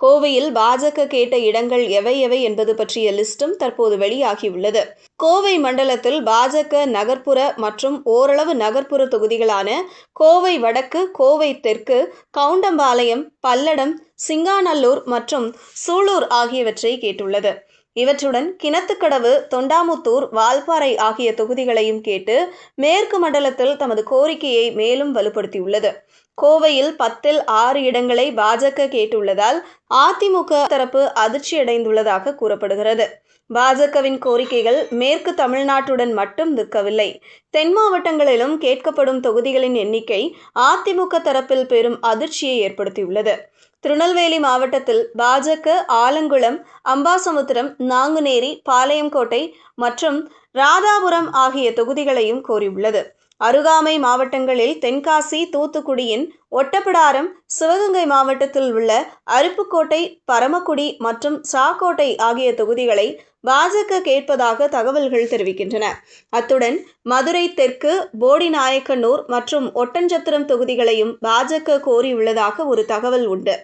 கோவையில் பாஜக கேட்ட இடங்கள் எவை எவை என்பது பற்றிய லிஸ்டும் தற்போது வெளியாகியுள்ளது. கோவை மண்டலத்தில் பாஜக நகர்ப்புற மற்றும் ஓரளவு நகர்ப்புற தொகுதிகளான கோவை வடக்கு, கோவை தெற்கு, கவுண்டம்பாளையம், பல்லடம், சிங்காநல்லூர் மற்றும் சூலூர் ஆகியவற்றை கேட்டுள்ளது. இவற்றுடன் கிணத்துக்கடவு, தொண்டாமுத்தூர், வால்பாறை ஆகிய தொகுதிகளையும் கேட்டு மேற்கு மண்டலத்தில் தமது கோரிக்கையை மேலும் வலுப்படுத்தியுள்ளது. கோவையில் 10ல் 6 இடங்களை பாஜக கேட்டுள்ளதால் அதிமுக தரப்பு அதிர்ச்சியடைந்துள்ளதாக கூறப்படுகிறது. பாஜகவின் கோரிக்கைகள் மேற்கு தமிழ்நாட்டுடன் மட்டும் நிற்கவில்லை. தென் மாவட்டங்களிலும் கேட்கப்படும் தொகுதிகளின் எண்ணிக்கை அதிமுக தரப்பில் பெரும் அதிர்ச்சியை ஏற்படுத்தியுள்ளது. திருநெல்வேலி மாவட்டத்தில் பாஜக ஆலங்குளம், அம்பாசமுத்திரம், நாங்குநேரி, பாளையங்கோட்டை மற்றும் ராதாபுரம் ஆகிய தொகுதிகளையும் கோரியுள்ளது. அருகாமை மாவட்டங்களில் தென்காசி, தூத்துக்குடியின் ஒட்டப்பிடாரம், சிவகங்கை மாவட்டத்தில் உள்ள அருப்புக்கோட்டை, பரமக்குடி மற்றும் சாக்கோட்டை ஆகிய தொகுதிகளை பாஜக கேட்பதாக தகவல்கள் தெரிவிக்கின்றன. அத்துடன் மதுரை தெற்கு, போடிநாயக்கனூர் மற்றும் ஒட்டன்சத்திரம் தொகுதிகளையும் பாஜக கோரியுள்ளதாக ஒரு தகவல் உண்டு.